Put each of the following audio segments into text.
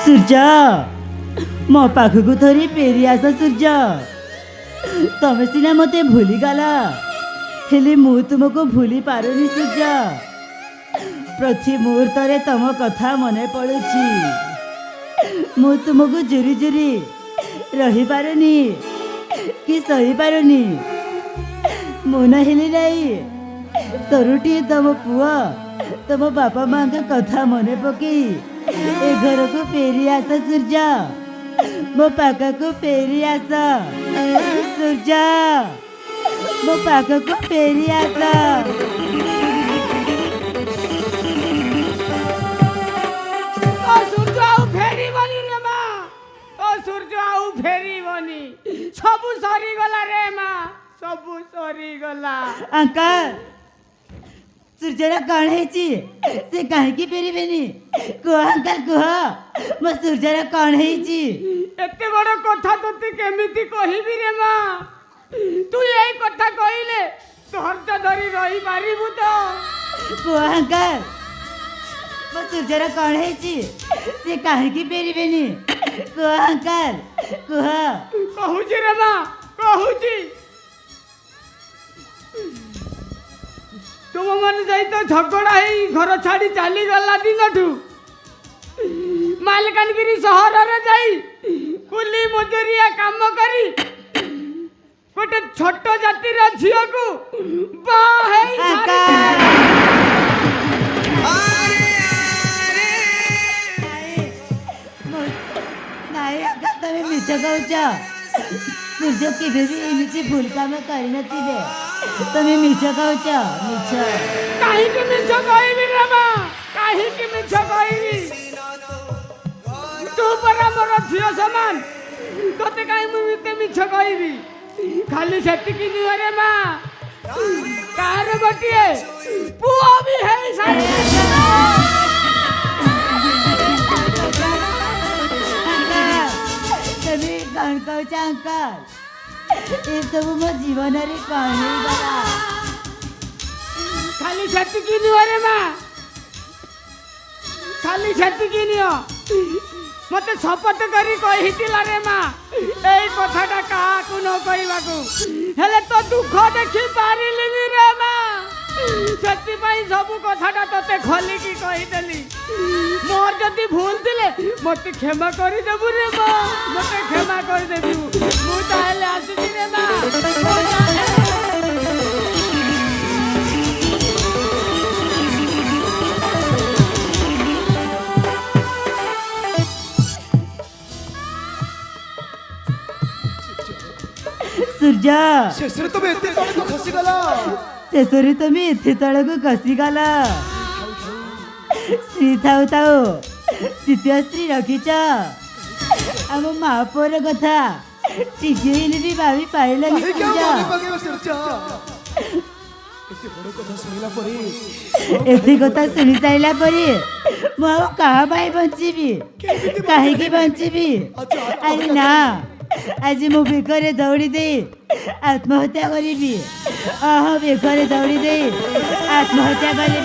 सूर्य मो पाखक थोड़ी फेरी आस सूर्य तमें सीना मत भूलीगल हेले मु तुमको भूली पारुनी सूर्य प्रति मुहूर्त तम कथा मन पड़ुची मु तुमको जुरी जुरी रही पारुनी कि सही पारुनी मु नहिली नहीं तरुटी तम पुआ तम बापा माँ का कथा मन पकई ए घर को फेरी आस सूर्य मो पाका को फेरी आस सूर्य मो पाका को फेरी आस सबु सरी गला रे माँ सबु सरी गला अंकल सूर्यरा कौन है से कहीं फेरबेनी कह अंकल कह मो सूर्यरा कौन है एते बड़ कथा तोते केमिति कहिबी रे माँ तू यही कथा कहिले धैर्य धरी रही पारिबु तो कह अंकल मो सूर्यरा कौन है से कहीं फेरबेनी कह अंकल कह कहूची रे माँ कहूची तुम मन सहित झगड़ा ही घर छाड़ी चली गला दिन मालकानगिरी सहर रे जाई कुली मजूरिया काम करी गोटे छोट जातिर झील को तमें मिछ कहूच सूर्य केवे भी एमती भूल काम कर तमें मिछ कहूच मिछ कहीं मिछ कहबी रे माँ कहीं मिछ कहबी तू परा मोर झील समान तोते कहीं मुझे मिछ कहबी खाली सेतिकी नुह रे माँ कार गोटे पुआ भी है सारी कौन कहूच अंकल ये सब मो जीवन रे कौन गला खाली सेतिकी नुह रे माँ खाली सेतिकी नुह मत शपथ करी कहितिला रे माँ एई कथाटा काहाकू न कहबाकू हेले तो दुख देखि पारिलिनी रे माँ सेति पई सबु कथाटा तते खोलिकी कहिदेली मोर जदि भूल थिले मते क्षमा करि देबु रे माँ मते क्षमा करि देबु मु ताले आसुची रे माँ सूर्य शेषरे तुम एते तळको खसी गला शेषरे तुम एते तळको खसी गला स्त्री थाउ थाउ द्वितीय स्त्री रखिच आम महापुर कथा टिके भी भाभी पाइलानी काहे क्या मने पगेव सूर्य एते बड़ कथा सुनिला परे एते कथा सुनी साइला परे मु कहा भाई बंचीबी काहे की बंचीबी अरे ना आज मु बेकरे दौड़ी दे आत्महत्या करी बेकरे दौड़ी दे आत्महत्या करी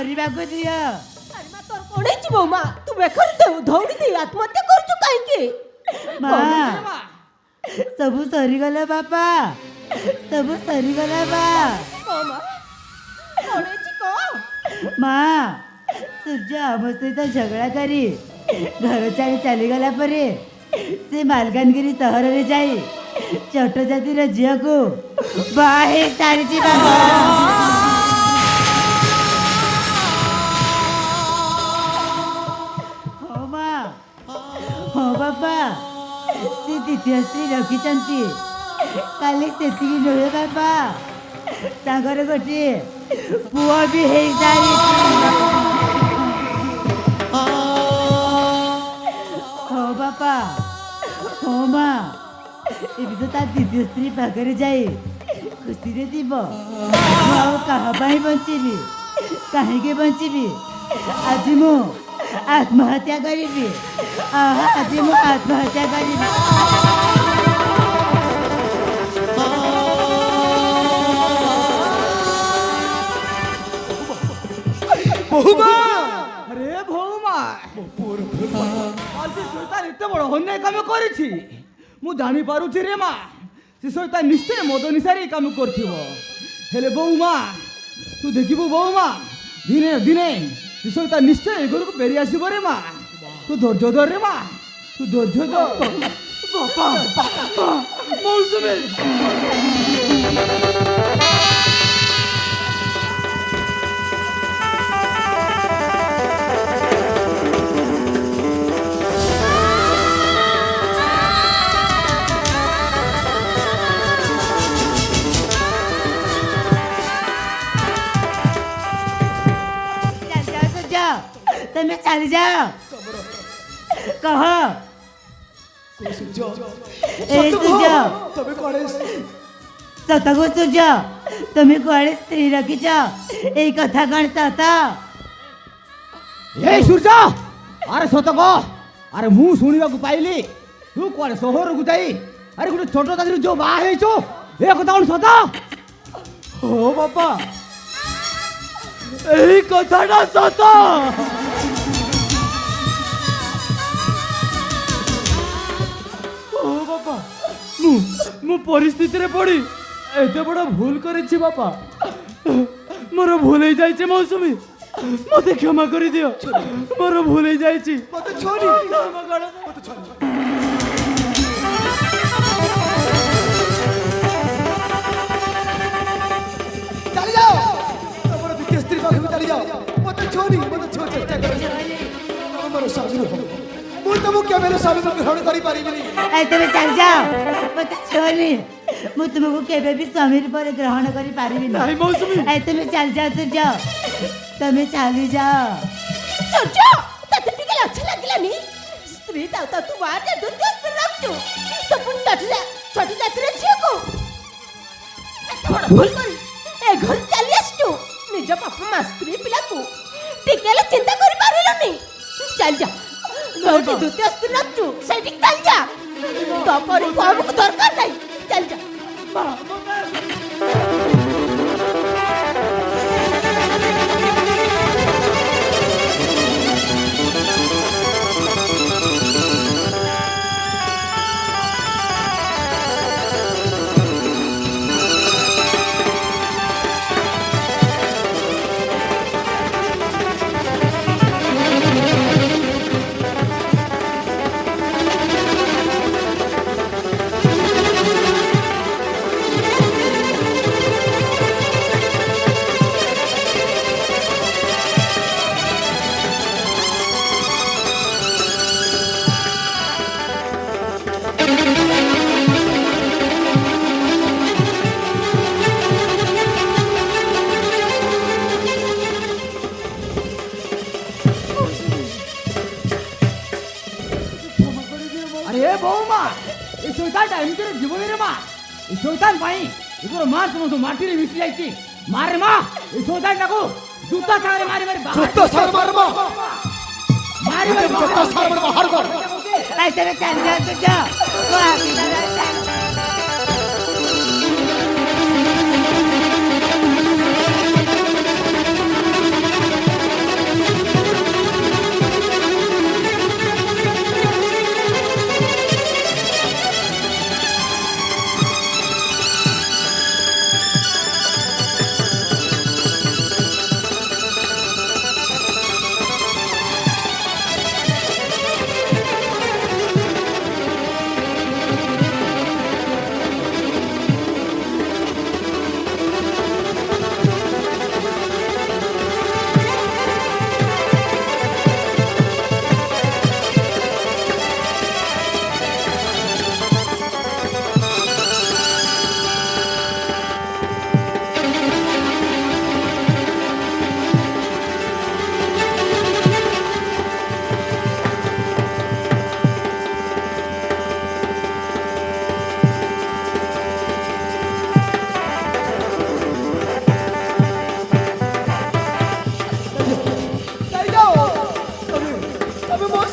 मरिबाको दियो अरे माँ तोर कोण जीवो माँ तू बेकर दौड़ी दे आत्महत्या करछु काहे के माँ सबू सरीगला बापा सबू सरीगला बा को माँ कोण को माँ सूर्य आम सहित झगड़ा करी घर छाड़ी चलीगला परे से मालकानगिरी सहर रे जाई छोट जातिर झील को बाहे सारी बाबा हाँ बाबा से द्वितीय स्त्री रखिंट काली से नुहे बाबा तांकर गोटे पुआ भी है सारी ହଁ ମା ଏବେ ତ ତା ଦ୍ୱିତୀୟ ସ୍ତ୍ରୀ ପାଖରେ ଯାଇ ଖୁସିରେ ଥିବ। ମୁଁ ଆଉ କାହା ପାଇଁ ବଞ୍ଚିବି, କାହିଁକି ବଞ୍ଚିବି? ଆଜି ମୁଁ ଆତ୍ମହତ୍ୟା କରିବି। ଆଜି ମୁଁ ଆତ୍ମହତ୍ୟା କରିବି। বহুমা আরে ভৌমা ମୋ ପୁଅର ଭୁଲ ପାଇଁ ଆଜି ଶୈତାନ ଏତେ ବଡ଼ ଅନ୍ୟାୟ କାମ କରିଛି ମୁଁ ଜାଣିପାରୁଛି ରେ ମା। ସେ ଶୈତାନ ନିଶ୍ଚୟ ମଦ ନିଶାରେ ଏ କାମ କରିଥିବ। ହେଲେ ବୋଉମା ତୁ ଦେଖିବୁ ବୋଉମା, ଦିନେ ଦିନେ ସେ ଶୈତାନ ନିଶ୍ଚୟ ଏ ଘରକୁ ଫେରି ଆସିବ ରେ ମା। ତୁ ଧୈର୍ଯ୍ୟ ଧର ରେ ମା, ତୁ ଧୈର୍ଯ୍ୟ ଧର। ବାପା ମୌସୁମୀ ତମେ ଚାଲି ଯାଅ। କହ ସୂର୍ଯ୍ୟ ଏଇ ସୂର୍ଯ୍ୟ, ତମେ କୁଆଡ଼େ ସତକୁ ସୂର୍ଯ୍ୟ, ତମେ କୁଆଡ଼େ ସ୍ତ୍ରୀ ରଖିଛ? ଏଇ କଥା କଣ ସତ? ଏ ସୂର୍ଯ୍ୟ, ଆରେ ସତ କହ। ଆରେ ମୁଁ ଶୁଣିବାକୁ ପାଇଲି ତୁ କୁଆଡ଼େ ସହରକୁ ଯାଇ ଆରେ ଗୋଟେ ଛୋଟ ଜାତିରୁ ଯୋଉ ବାହା ହେଇଛୁ, ଏ କଥା କଣ ସତ? ହଁ ବାପା, ଏଇ କଥାଟା ସତ। ହଁ ବାପା, ମୁଁ ପରିସ୍ଥିତିରେ ପଡ଼ି ଏତେ ବଡ଼ ଭୁଲ କରିଛି ବାପା। ମୋର ଭୁଲ ହେଇଯାଇଛି ମୌସୁମୀ, ମତେ କ୍ଷମା କରିଦିଅ। ମୋର ଭୁଲ ହେଇଯାଇଛି। ମତେ ଛୋଡ଼ି ଚାଲି ଯାଅ, ତମର ଦ୍ୱିତୀୟ ସ୍ତ୍ରୀ ପାଖକୁ ଚାଲି ଯାଅ। ମତେ ଛୋଡ଼ି ଚେଷ୍ଟା କର, ତମର ସ୍ୱାମୀ ନୁହଁ। ମୁଁ ତମକୁ କେବେ ସ୍ୱାମୀକୁ ଗ୍ରହଣ କରିପାରିବିନି। ତମେ ଚାଲି ଯାଅ, ମତେ ଛୁଅନି। ମୁଁ ତୁମକୁ କେବେ ବି ସ୍ୱାମୀ ରୂପରେ ଗ୍ରହଣ କରିପାରିବିନି। ନାଇଁ ମୌସୁମୀ, ତମେ ଚାଲି ଯାଅ ସୂର୍ଯ୍ୟ, ତମେ ଚାଲି ଯାଅ। ସୂର୍ଯ୍ୟ, ତତେ ଟିକେ ଲଜ୍ଜ ଲାଗିଲାନି? ସ୍ତ୍ରୀ ତାଉ ତାଉ ତୁ ବାହାରେ ଦ୍ୱିତୀୟ ସ୍ତ୍ରୀ ରଖଛୁ। ତ ପୁଣି ଛୋଟ ଜାତିର ଝିଅକୁ ଏତେ ବଡ଼ ଭୁଲ କରି ଏ ଘରେ ଚାଲି ଆସିଛୁ। ନିଜ ବାପା ମା ସ୍ତ୍ରୀ ପିଲାକୁ ଟିକେ ହେଲେ ଚିନ୍ତା କରିପାରିଲୁନି? ଚାଲି ଯା, ଯୋଉଠି ଦ୍ୱିତୀୟ ସ୍ତ୍ରୀ ରଖଛୁ ସେଇଠି ଚାଲି ଯା। ତପରି ଆମକୁ ଦରକାର ନାହିଁ, ଚାଲି ଯା। আরে বৌমা, এই শৈতানটা এমনিতে জীবনের মা। এই শৈতান পাই এগুলো মা সমস্ত মাটিরে মিশে যাইছি। মারে মা, এই শৈতানটাকে জুতা সাগরে মারি মারি জুতা সাগরে মারবো। মারি মারি জুতা সাগরে বাহার কর। ତମେ ଚାଲି ଯାଅ ସୂର୍ଯ୍ୟ।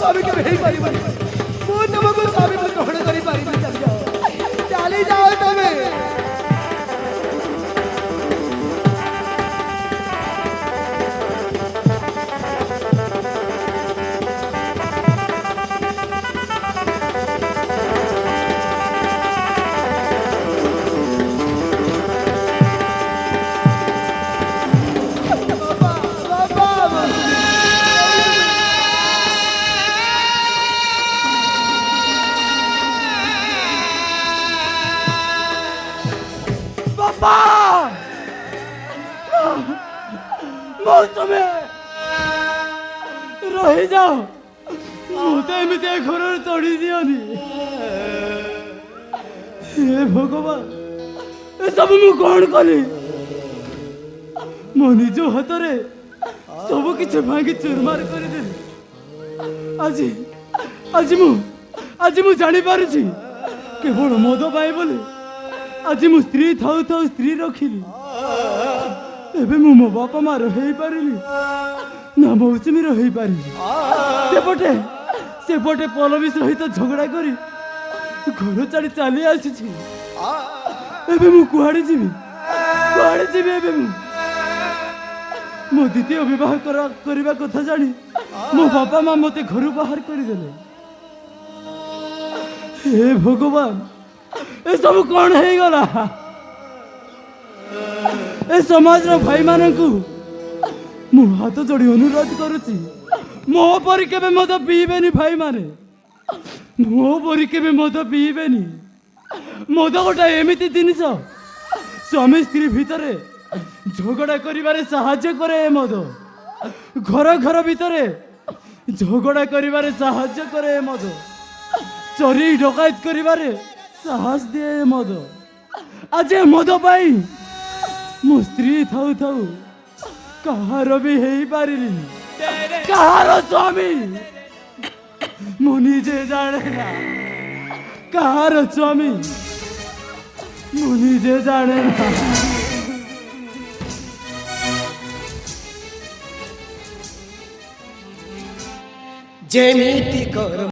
ସ୍ୱାମୀ କେବେ ହେଇପାରିବନି। ମୁଁ ତୁମକୁ ସ୍ୱାମୀ ଗ୍ରହଣ କରିପାରିବି। ଚାଲି ଯାଅ ତମେ। ବାପା ମୌସୁମୀ ରହିଯାଅ, ମତେ ଏମିତି ଘରରୁ ତଡ଼ି ଦିଅନି। ହେ ଭଗବାନ, ଏସବୁ ମୁଁ କଣ କଲି? ମୋ ନିଜ ହାତରେ ସବୁ କିଛି ଭାଙ୍ଗି ଚୁରମାର କରିଦେଲି। ଆଜି ମୁଁ ଜାଣିପାରୁଛି କେବଳ ମଦ ପାଇଁ ବୋଲି ଆଜି ମୁଁ ସ୍ତ୍ରୀ ଥାଉ ଥାଉ ସ୍ତ୍ରୀ ରଖିଲି। ଏବେ ମୁଁ ମୋ ବାପା ମା ରହିପାରିଲି ନା ମୌସୁମୀ ରହିପାରିଲି। ସେପଟେ ପଲବୀ ସହିତ ଝଗଡ଼ା କରି ଘର ଛାଡ଼ି ଚାଲି ଆସିଛି। ଏବେ ମୁଁ କୁଆଡ଼େ ଯିବି? ଏବେ ମୁଁ ମୋ ଦ୍ୱିତୀୟ ବିବାହ କରିବା କଥା ଜାଣି ମୋ ବାପା ମା ମତେ ଘରୁ ବାହାର କରିଦେଲେ। ହେ ଭଗବାନ, ଏସବୁ କଣ ହେଇଗଲା? ଏ ସମାଜର ଭାଇମାନଙ୍କୁ ମୁଁ ହାତ ଯୋଡ଼ି ଅନୁରୋଧ କରୁଛି, ମୋ ପରି କେବେ ମଦ ପିଇବେନି ଭାଇମାନେ, ମୋ ପରି କେବେ ମଦ ପିଇବେନି। ମଦ ଗୋଟେ ଏମିତି ଜିନିଷ ସ୍ୱାମୀ ସ୍ତ୍ରୀ ଭିତରେ ଝଗଡ଼ା କରିବାରେ ସାହାଯ୍ୟ କରେ। ଏ ମଦ ଘର ଭିତରେ ଝଗଡ଼ା କରିବାରେ ସାହାଯ୍ୟ କରେ। ଏ ମଦ ଚୋରି ଡକାୟତ କରିବାରେ ସାହସ ଦିଏ। ଏ ମଦ ଆଜି ଏ ମଦ ପାଇଁ ମୋ ସ୍ତ୍ରୀ ଥାଉ ଥାଉ କାହାର ବି ହେଇପାରିଲିନି, କାହାର ସ୍ୱାମୀ ମୁଁ ନିଜେ ଜାଣେ ନା। କାହାର ସ୍ୱାମୀ ମୁଁ ନିଜେ ଜାଣେ ନା। ଯେମିତି କର